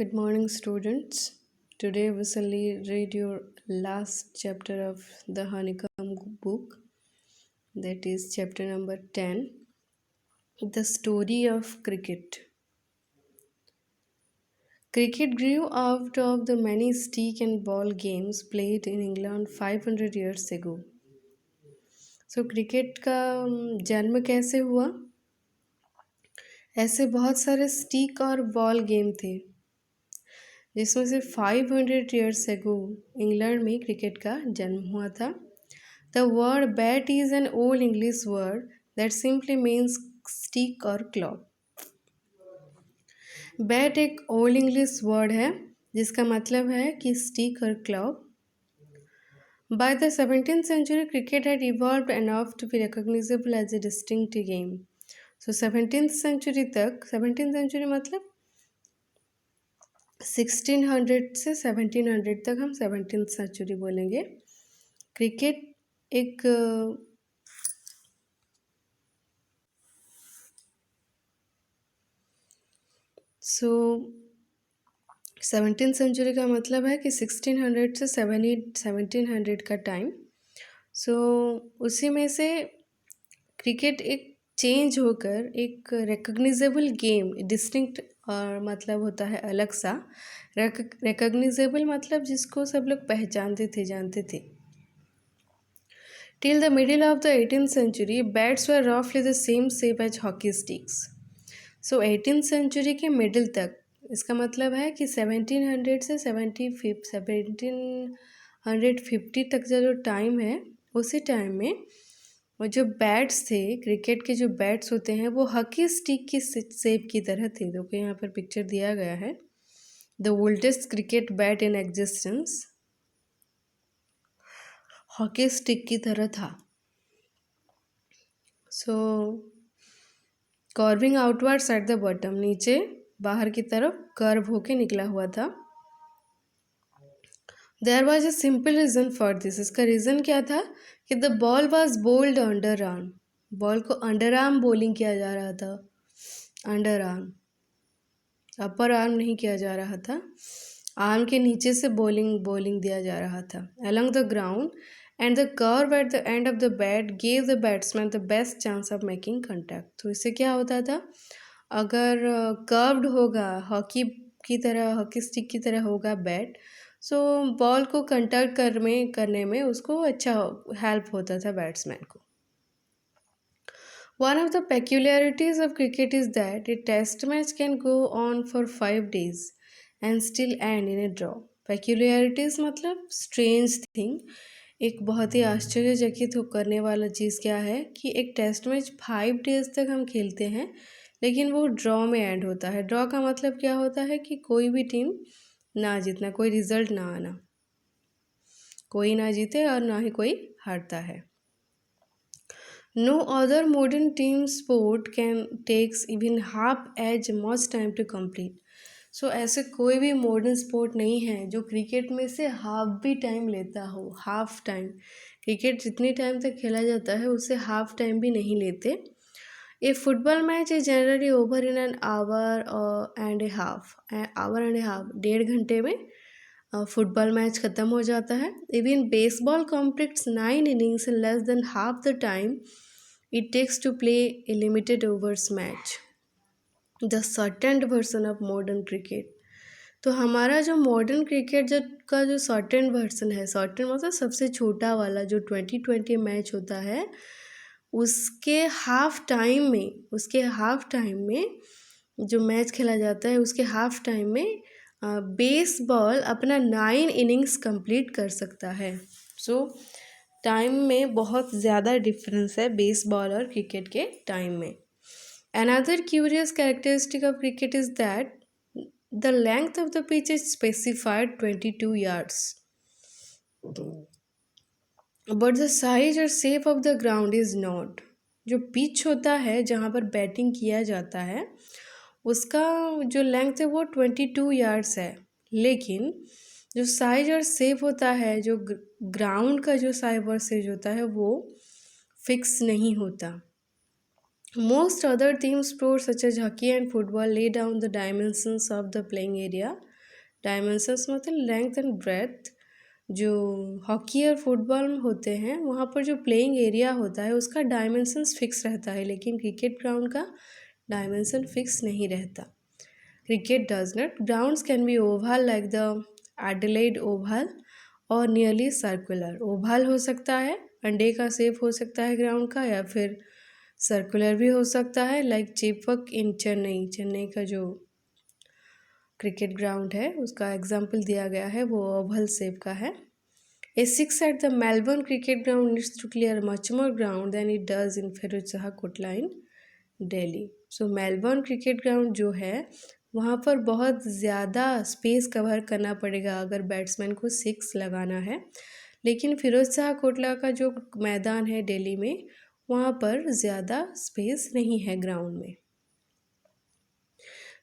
Good morning, students. Today we shall read your last chapter of the Honeycomb book, that is chapter number 10, The Story of Cricket. Cricket grew out of the many stick and ball games played in England 500 years ago. So cricket का जन्म कैसे हुआ? ऐसे बहुत सारे stick और ball game थे जिसमें से 500 ईयर्स एगो इंग्लैंड में क्रिकेट का जन्म हुआ था. The word bat is an old English word that simply means stick और क्लॉब. बैट एक ओल्ड इंग्लिश वर्ड है जिसका मतलब है कि स्टिक और क्लॉब. By the 17th century, cricket had evolved enough to be recognizable as a distinct game. So 17th century तक, 17th century मतलब 1600 से 1700 तक हम 17th सेंचुरी बोलेंगे. क्रिकेट एक सो 17th सेंचुरी का मतलब है कि 1600 से 1700 का टाइम. सो उसी में से क्रिकेट एक चेंज होकर एक रिकग्निजेबल गेम, डिस्टिंक्ट और मतलब होता है अलग सा. रिकग्निजेबल मतलब जिसको सब लोग पहचानते थे, जानते थे. Till the middle of the 18th century, bats were roughly the same shape as hockey sticks. So 18th century के मिडिल तक, इसका मतलब है कि 1700 से 1750 तक जो टाइम है, उसी टाइम में वो जो बैट्स थे, क्रिकेट के जो बैट्स होते हैं वो हॉकी स्टिक की शेप की तरह थे. जो कि यहाँ पर पिक्चर दिया गया है. The oldest cricket bat in existence hockey stick की तरह था. So curving outwards at the bottom, नीचे बाहर की तरफ कर्व होके निकला हुआ था. There was a simple reason for this. इसका रीज़न क्या था कि the ball was bowled under arm. Ball को अंडर आर्म बॉलिंग किया जा रहा था. अंडर आर्म, अपर आर्म नहीं किया जा रहा था. आर्म के नीचे से बॉलिंग दिया जा रहा था. Along the ground and the curve at the end of the bat gave the batsman the best chance of making contact. तो इससे क्या होता था, अगर कर्व्ड होगा, हॉकी की तरह, हॉकी स्टिक की तरह होगा बैट, सो बॉल को कंटैक्ट करने में उसको अच्छा हेल्प होता था बैट्समैन को. One of the peculiarities of cricket is that a test match can go on for 5 days and still end in a draw. Peculiarities मतलब strange thing. एक बहुत ही आश्चर्यचकित करने वाला चीज़ क्या है कि एक टेस्ट मैच 5 डेज तक हम खेलते हैं लेकिन वो ड्रॉ में एंड होता है. ड्रॉ का मतलब क्या होता है कि कोई भी टीम ना जीतना, कोई रिजल्ट ना आना, कोई ना जीते और ना ही कोई हारता है. No other modern team sport can takes even half as much time to complete. सो ऐसे कोई भी मॉडर्न स्पोर्ट नहीं है जो क्रिकेट में से हाफ भी टाइम लेता हो. हाफ टाइम, क्रिकेट जितनी टाइम तक खेला जाता है उससे हाफ टाइम भी नहीं लेते. A football match is generally over in an hour and a half. Hour and a half, 1.5 घंटे में फुटबॉल मैच ख़त्म हो जाता है. Even baseball completes 9 innings in less than half the time it takes to play a limited overs match. The shortened version of modern cricket. तो हमारा जो modern cricket का जो शॉर्टेंड वर्सन है, शॉर्टेंड मतलब सबसे छोटा वाला जो 2020 मैच होता है, उसके हाफ टाइम में जो मैच खेला जाता है उसके हाफ टाइम में बेसबॉल अपना 9 innings कंप्लीट कर सकता है. सो टाइम में बहुत ज़्यादा डिफरेंस है बेसबॉल और क्रिकेट के टाइम में. Another curious characteristic of cricket is that the length of the pitch is specified 22 yards. But the size or shape of the ground is not. जो पिच होता है जहाँ पर बैटिंग किया जाता है उसका जो लेंथ है वो 22 yards है, लेकिन जो साइज और शेप होता है, जो ग्राउंड का जो साइज और शेप होता है वो फिक्स नहीं होता. Most other team sports such as hockey and football lay down the dimensions of the playing area dimensions मतलब लेंथ एंड ब्रेथ। जो हॉकी और फुटबॉल में होते हैं वहाँ पर जो प्लेइंग एरिया होता है उसका डायमेंशंस फिक्स रहता है, लेकिन क्रिकेट ग्राउंड का डायमेंशन फिक्स नहीं रहता। Cricket does not. Grounds can be oval like the Adelaide Oval और नियरली सर्कुलर। ओवल हो सकता है, अंडे का शेप हो सकता है ग्राउंड का, या फिर सर्कुलर भी हो सकता है लाइक चेपक इन चेन्नई। चेन्नई का जो क्रिकेट ग्राउंड है उसका एग्जाम्पल दिया गया है, वो ओवल शेप का है। A six at the Melbourne Cricket Ground needs to clear much more ground than it does in Firuz Shah Kotla in Delhi. So Melbourne cricket ground जो है वहाँ पर बहुत ज़्यादा स्पेस कवर करना पड़ेगा अगर बैट्समैन को सिक्स लगाना है, लेकिन फिरोज शाह कोटला का जो मैदान है दिल्ली में वहाँ पर ज़्यादा स्पेस नहीं है ग्राउंड में।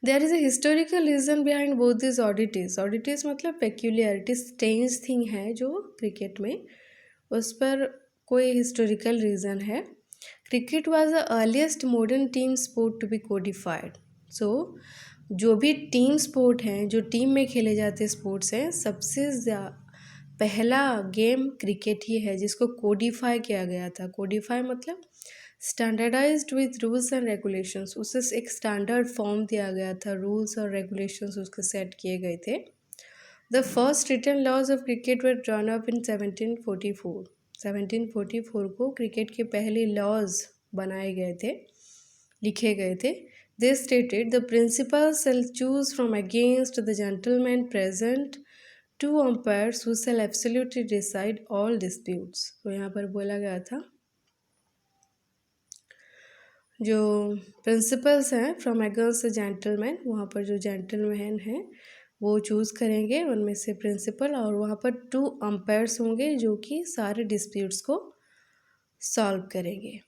There is a historical reason behind both this oddities. Oddities मतलब पेक्यूलियरिटी, स्ट्रेंज थिंग है जो क्रिकेट में, उस पर कोई हिस्टोरिकल रीज़न है। Cricket was the earliest modern team sport to be codified. So जो भी टीम स्पोर्ट हैं, जो टीम में खेले जाते स्पोर्ट्स हैं, सबसे पहला गेम क्रिकेट ही है जिसको कोडिफाई किया गया था। कोडिफाई मतलब standardized with rules and regulations. उसे एक स्टैंडर्ड फॉर्म दिया गया था, रूल्स और रेगुलेशंस उसके सेट किए गए थे। The first written laws of cricket were drawn up in 1744। 1744 को क्रिकेट के पहले लॉज बनाए गए थे, लिखे गए थे। They stated the principal shall choose from against the gentleman present two umpires who shall absolutely decide all disputes. तो यहाँ पर बोला गया था जो प्रिंसिपल्स हैं फ्रॉम अगेंस्ट द जेंटलमैन, वहाँ पर जो जेंटलमैन हैं वो चूज़ करेंगे उनमें से प्रिंसिपल, और वहाँ पर 2 अंपायर्स होंगे जो कि सारे डिस्प्यूट्स को सॉल्व करेंगे।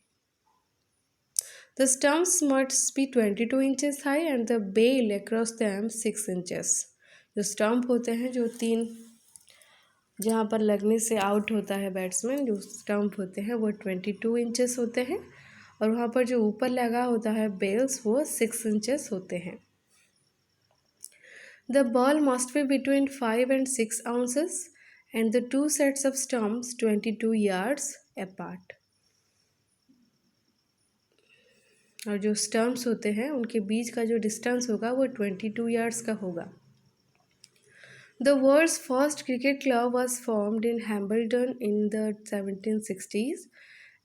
The stumps must be 22 inches high and the bail across them 6 inches. जो स्टम्प होते हैं, जो 3 जहाँ पर लगने से आउट होता है बैट्समैन, जो स्टम्प होते हैं वो 22 इंचेस होते हैं, और वहाँ पर जो ऊपर लगा होता है बेल्स वो 6 इंचेस होते हैं। The ball must be between 5 and 6 ounces and the 2 sets of stumps 22 yards apart। और जो स्टम्प्स होते हैं उनके बीच का जो डिस्टेंस होगा वो 22 yards का होगा। The world's first cricket club was formed in Hambledon in the 1760s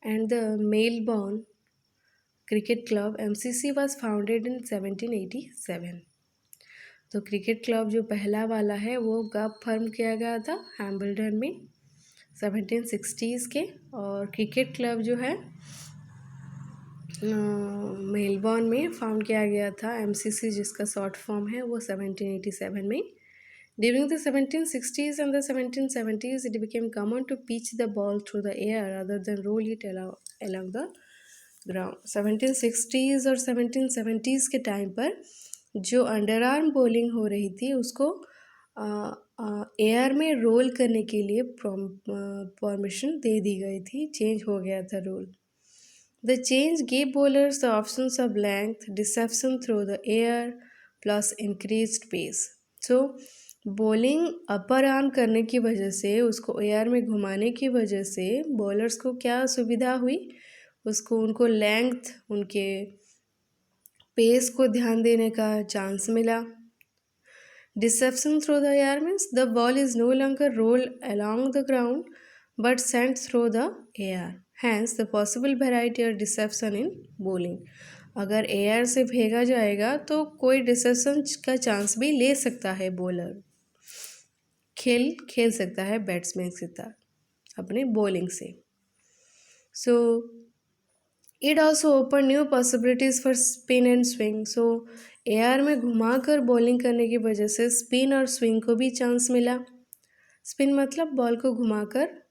and the Melbourne Cricket Club MCC was founded in 1787। तो क्रिकेट क्लब जो पहला वाला है वो कब फॉर्म किया गया था? हैम्बल्डन में 1760s के। और क्रिकेट क्लब जो है मेलबॉर्न में फाउंड किया गया था, एमसीसी जिसका शॉर्ट फॉर्म है, वो 1787 में। During the 1760s and the 1770s, it became common to pitch the ball through the air rather than roll it along the ground। 1760s और 1770s के टाइम पर जो अंडर आर्म बॉलिंग हो रही थी उसको एयर में रोल करने के लिए परमिशन दे दी गई थी, चेंज हो गया था rule. The change give bowlers the options of length, deception through the air plus increased pace. So bowling upper arm करने की वजह से, उसको एयर में घुमाने की वजह से बॉलर्स को क्या सुविधा हुई? उसको उनको लेंथ, उनके पेस को ध्यान देने का चांस मिला। Deception through the air means the ball is no longer rolled along the ground but sent through the air, hence the possible variety और डिसेप्शन इन बॉलिंग। अगर एयर से भेजा जाएगा तो कोई डिसेप्शन का चांस भी ले सकता है, बॉलर खेल सकता है बैट्समैन के साथ अपने बॉलिंग से। So it also open new possibilities for spin and swing. So air में घुमा कर बॉलिंग करने की वजह से स्पिन और स्विंग को भी चांस मिला। स्पिन मतलब बॉल को घुमाकर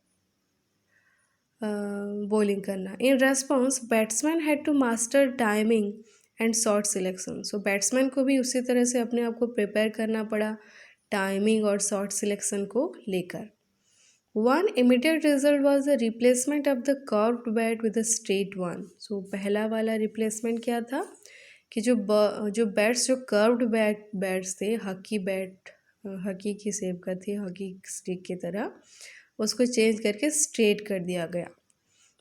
बॉलिंग करना। In response batsman had to master timing and shot selection. So batsman को भी उसी तरह से अपने आप को प्रिपेयर करना पड़ा टाइमिंग और शॉट सिलेक्शन को लेकर। One immediate result was the replacement of the curved bat with a straight one। So पहला वाला रिप्लेसमेंट क्या था कि जो बैट्स जो कर्व्ड बैट्स थे, हॉकी बैट हॉकी की शेप का थी, हॉकी स्टिक की तरह, उसको चेंज करके स्ट्रेट कर दिया गया।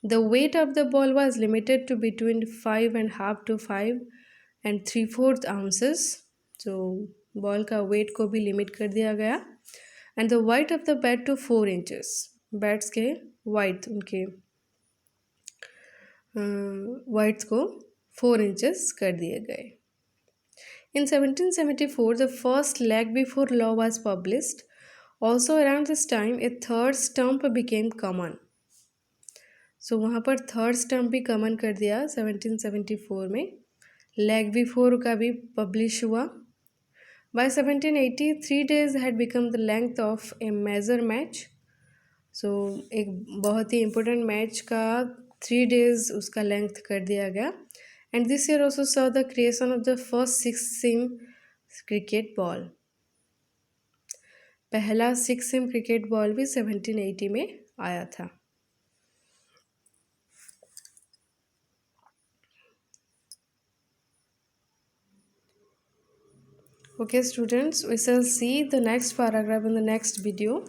The weight of the ball was limited to between 5.5 to 5 and 3/4 ounces। तो बॉल का वेट को भी लिमिट कर दिया गया। And the width of the bat to 4 inches। Bats के वाइट, उनके वाइट्स को 4 inches कर दिए गए। In 1774, the first leg before law was published. Also around this time, a third stump became common. So वहाँ पर थर्ड स्टम्प भी common कर दिया 1774 में। लेग बिफोर का भी पब्लिश हुआ। By 1780, 3 days had become the length of a major match. So एक बहुत ही इम्पोर्टेंट मैच का 3 days उसका लेंथ कर दिया गया। And this year also saw the creation of the first 6-seam cricket ball. पहला 6-seam क्रिकेट बॉल भी 1780 में आया था। Okay students, we shall see the next paragraph in the next video.